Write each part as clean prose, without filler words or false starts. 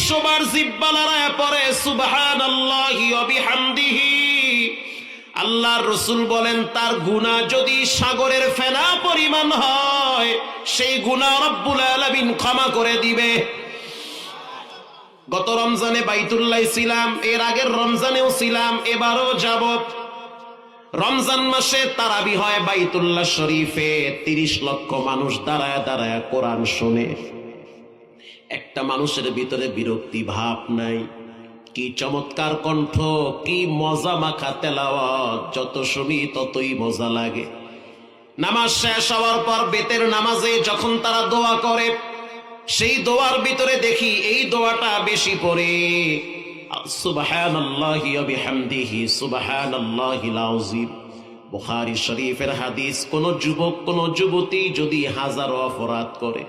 100 বার জিহ্বা লড়ায় পড়ে সুবহানাল্লাহি ওয়া বিহামদিহি, আল্লাহর রাসূল বলেন তার গুনাহ যদি সাগরের ফেনা পরিমাণ হয় সেই গুনাহ রব্বুল আলামিন ক্ষমা করে দিবে। গত রমজানে বাইতুল্লাহ ছিলাম, এর আগের রমজানেও ছিলাম, এবারও যাব। রমজান মাসে তারাবি হয় বাইতুল্লাহ শরীফে, 30 লক্ষ মানুষ দাঁড়ায় দাঁড়ায় কোরআন শোনে। একটা মানুষের ভিতরে বিরক্তি ভাব নাই। কি চমৎকার কণ্ঠ, কি মজা মাখা তেলাওয়াত, যত শুনি ততই মজা লাগে। নামাজ শেষ হওয়ার পর বেতের নামাজে যখন তারা দোয়া করে, সেই দোয়ার ভিতরে দেখি এই দোয়াটা বেশি পড়ে, সুবহানাল্লাহি ওয়া বিহামদিহি সুবহানাল্লাহিল আযীম। বুখারী শরীফের হাদিস, কোন যুবক কোন যুবতী যদি হাজারো অপরাধ করে,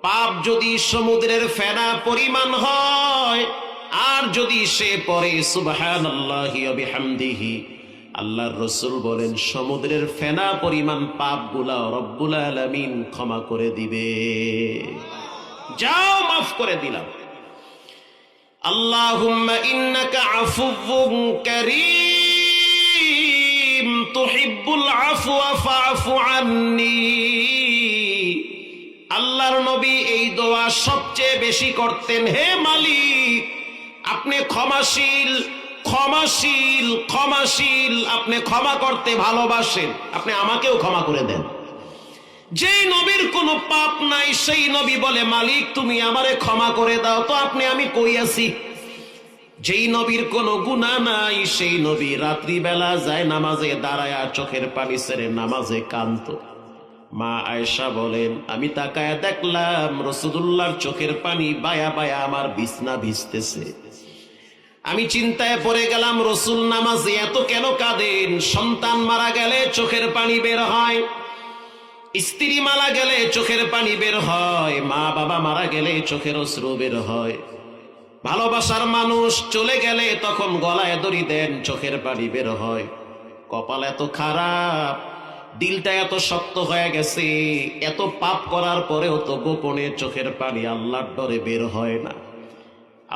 পাপ যদি সমুদ্রের ফেনা পরিমাণ হয়, আর যদি সে পড়ে সুবহানাল্লাহি ওয়া বিহামদিহি, আল্লাহর রাসূল বলেন সমুদ্রের ফেনা পরিমাণ পাপগুলা রব্বুল আলামিন ক্ষমা করে দিবে। যাও, মাফ করে দিলাম। আল্লাহুম্মা ইন্নাকা আফুউন কারীম তুহিব্বুল আফওয়া ফাআফু আন্নী। আল্লাহর নবী এই দোয়া সবচেয়ে বেশি করতেন, হে মালিক আপনি ক্ষমাশীল, ক্ষমাশীল, ক্ষমাশীল, আপনি ক্ষমা করতে ভালোবাসেন, আপনি আমাকেও ক্ষমা করে দেন। যেই নবীর কোনো পাপ নাই সেই নবী বলে মালিক তুমি আমারে ক্ষমা করে দাও, তো আপনি আমি কই আছি? যেই নবীর কোনো গুনাহ নাই সেই নবী রাত্রিবেলা যায় নামাজে দাঁড়ায়া চোখের পানি ছেড়ে নামাজে কাঁদতো। মা আয়েশা বলেন আমি তাকায়া দেখলাম রাসূলুল্লাহর চোখের পানি বায়া বায়া আমার বিছনা ভিজতেছে। আমি চিন্তায় পড়ে গেলাম, রাসূল নামাজে এত কেন কাঁদেন? সন্তান মারা গেলে চোখের পানি বের হয়, স্ত্রী মারা গেলে চোখের পানি বের হয়, মা বাবা মারা গেলে চোখের অশ্রু বের হয়, ভালোবাসার মানুষ চলে গেলে তখন গলায় দড়ি দেন, চোখের পানি বের হয়। কপাল এত খারাপ, দিলটা এত শক্ত হয়ে গেছে, এত পাপ করার পরেও তো গোপনে চোখের পানি আল্লাহর ডরে বের হয় না।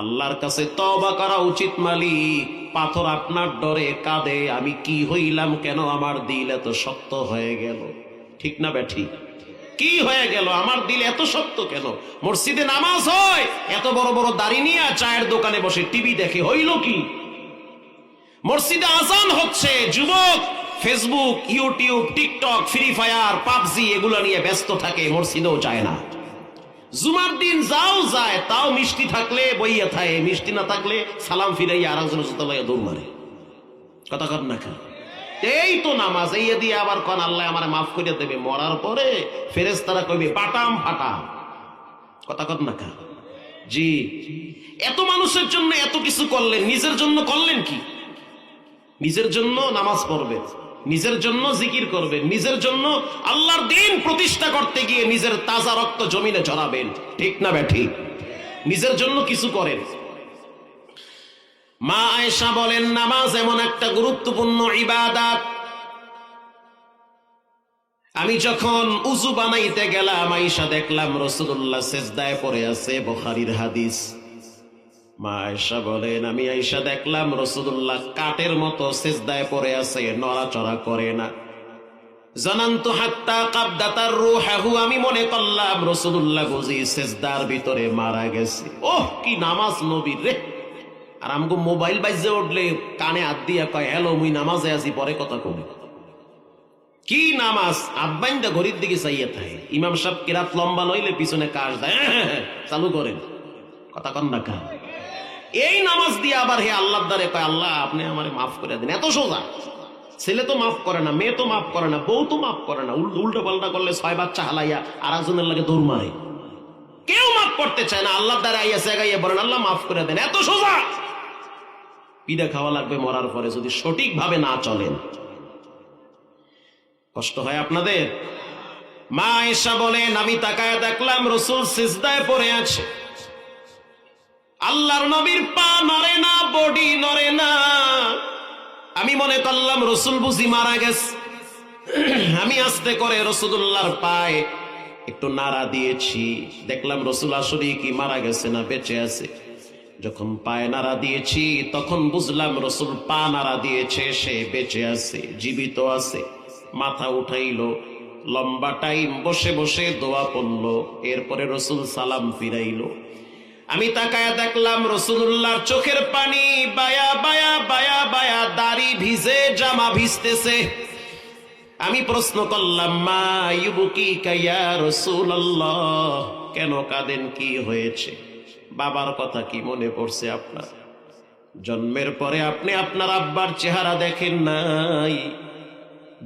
আল্লাহর কাছে তওবা করা উচিত মালিক, পাথর আপনার ডরে কাঁদে, আমি কি হইলাম, কেন আমার দিল এত শক্ত হয়ে গেল? ঠিক না বেঠি? কি হয়ে গেল, আমার দিল এত শক্ত কেন? মসজিদে নামাজ হয়, এত বড় বড় দাড়ি নিয়ে চায়ের দোকানে বসে টিভি দেখে, হইল কি? মসজিদে আজান হচ্ছে, যুবক Facebook, YouTube, TikTok, free fire, PUBG এগুলো নিয়ে ব্যস্ত থাকে, মসজিদেও যায় না। জুমার দিন যাও যায়, তাও মিষ্টি থাকলে বইয়া থাকে, মিষ্টি না থাকলে সালাম ফিরাইয়া আর একজনের জুতা লাইয়া দৌড় মারে। কথা কর না কেন? এই তো নামাজ, এই দিয়ে আবার কোন আল্লাহ আমারে মাফ করে দেবে, মরার পরে ফেরেশতারা কইবে পাটাম ফাটাম। কথা কর না কেন? জি, এত মানুষের জন্য এত কিছু করলেন, নিজের জন্য করলেন কি? নিজের জন্য নামাজ পড়বেন, নিজের জন্য জিকির করবেন, নিজের জন্য আল্লাহর দ্বীন প্রতিষ্ঠা করতে গিয়ে নিজের তাজা রক্ত জমিনে ঝরাবেন। ঠিক না বেঠি? নিজের জন্য কিছু করেন। মা আয়েশা বলেন নামাজ এমন একটা গুরুত্বপূর্ণ ইবাদত, আমি যখন উযু বানাইতে গেলাম আয়েশা দেখলাম রাসূলুল্লাহ সিজদায় পড়ে আছে, বুখারীর হাদিস। মা আয়েশা বলেন আমি আয়েশা দেখলাম রাসূলুল্লাহ কাঠের মতো সিজদায় পড়ে আছে, নড়াচড়া করে না। জানান্তু হাত্তা কাবদাতার রূহু, আমি মনে করলাম রাসূলুল্লাহ বুঝি সিজদার ভিতরে মারা গেছে। ওহ কি নামাজ নবীর রে! আর আমগো মোবাইল বাজে উঠলে কানে হাত দিয়া কয় হ্যালো মুই নামাজে আছি, পরে কথা কবি। কি নামাজ! আব্বাইন্দা ঘড়ির দিকে চাইয়া থাকে, ইমাম সাহেব কিরাত লম্বা লইলে পিছনে কাজ দেয়, চালু করেন। কথা কন না কা? এই নামাজ দিয়ে আবার হে আল্লাহর দ্বারে কয় আল্লাহ আপনি আমারে মাফ করে দেন। এত সোজা। ছেলে তো মাফ করে না, মেয়ে তো মাফ করে না, বউ তো মাফ করে না, উল্টো পাল্টা করলে 6 বাচ্চা হালাইয়া আর একজনের লাগে দৌড় মারে। কেউ মাফ করতে চায় না, আল্লাহর দ্বারে আইয়া সেগাইয়া বলেন আল্লাহ মাফ করে দেন। এত সোজা। পিঠা খাওয়া লাগবে মরার পরে যদি সঠিকভাবে না চলেন। কষ্ট হয় আপনাদের? মা আয়েশা বলেন আমি তাকায় দেখলাম রাসূল সিজদায় পড়ে আছে, আল্লাহর নবীর পা নড়ে না, বডি নড়ে না। আমি মনে করলাম রাসূল বুঝি মারা গেছে। আমি আস্তে করে রাসূলুল্লাহর পায়ে একটু নাড়া দিয়েছি, দেখলাম রাসূল আসলে কি মারা গেছে না বেঁচে আছে। যখন পায়ে নাড়া দিয়েছি তখন বুঝলাম রসুল পা নাড়া দিয়েছে, সে বেঁচে আছে, জীবিত আছে। মাথা উঠাইলো, লম্বা টাইম বসে বসে দোয়া পড়ল। এরপরে রসুল সালাম ফিরাইলো। আমি তাকায়া দেখলাম রসুল্লাহর চোখের পানি বায়া বায়া বায়া বায়া, দাড়ি ভিজে, জামা ভিজতেছে। আমি প্রশ্ন করলাম, মা ইউবুকিকা ইয়া রাসূলুল্লাহ, কেন কাঁদেন, কি হয়েছে? বাবার কথা কি মনে পড়ছে আপনার? জন্মের পরে আপনি আপনার আব্বার চেহারা দেখেন নাই,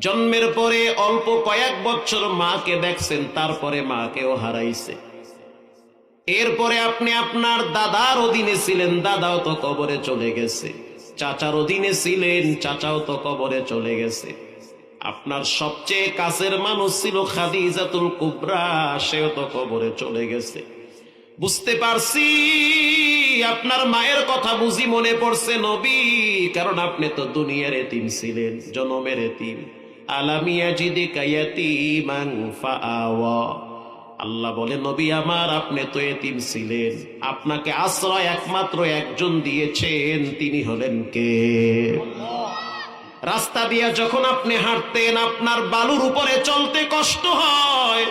জন্মের পরে অল্প কয়েক বছর মাকে দেখছেন, তারপরে মাকেও হারাইছে। এরপরে আপনি আপনার দাদার অধীনে ছিলেন, দাদাও তো কবরে চলে গেছে। চাচার অধীনে ছিলেন, চাচাও তো কবরে চলে গেছে। আপনার সবচেয়ে কাছের মানুষ ছিল খাদিজাতুল কুবরা, সেও তো কবরে চলে গেছে। বুঝতে পারছি আপনার মায়ের কথা বুঝি মনে পড়ছে নবী, কারণ আপনি তো দুনিয়ার এতিম ছিলেন, জনমের এতিম। আলাম ইয়াজিদিকা ইয়াতীমান ফাআওয়া। আল্লাহ বলে, নবী আমার, আপনি তো এতিম ছিলেন, আপনাকে আশ্রয় একমাত্র একজন দিয়েছেন, তিনি হলেন কে? রাস্তা দিয়ে যখন আপনি হাঁটতেন, আপনার বালুর উপরে চলতে কষ্ট হয়,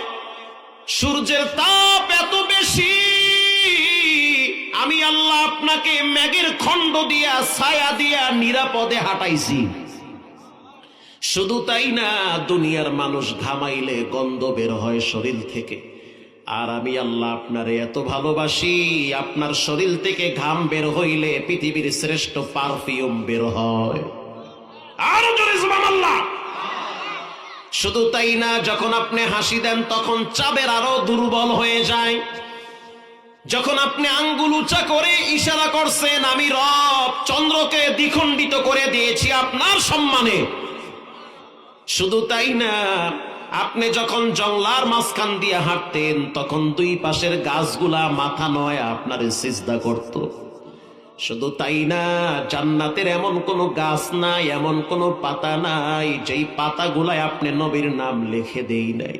সূর্যের তাপ এত বেশি, আমি আল্লাহ আপনাকে মেঘের খণ্ড দিয়া, ছায়া দিয়া নিরাপদে হাঁটাইছি। শুধু তাই না, দুনিয়ার মানুষ ঘামাইলে গন্ধ বের হয় শরীর থেকে, আর আমি আল্লাহ আপনারে এত ভালোবাসি, আপনার শরীর থেকে ঘাম বের হইলে পৃথিবীর শ্রেষ্ঠ পারফিউম বের হয়। আরো জোরে সুবহানাল্লাহ। শুধু তাই না, যখন আপনি হাসি দেন তখন চাঁদের আরো দুর্বল হয়ে যায়। যখন আপনি আঙ্গুল উঁচা করে ইশারা করছেন, আমি রব চন্দ্রকে দ্বিখণ্ডিত করে দিয়েছি আপনার সম্মানে। শুধু তাই না, আপনি যখন জংলার মাঝখান দিয়ে হাঁটতেন, তখন দুই পাশের গাছগুলা মাথা নয় আপনার সিজদা করত। শুধু তাই না, জান্নাতের এমন কোন গাছ নাই, এমন কোন পাতা নাই যেই পাতাগুলায় আপনি নবীর নাম লিখে দেই নাই।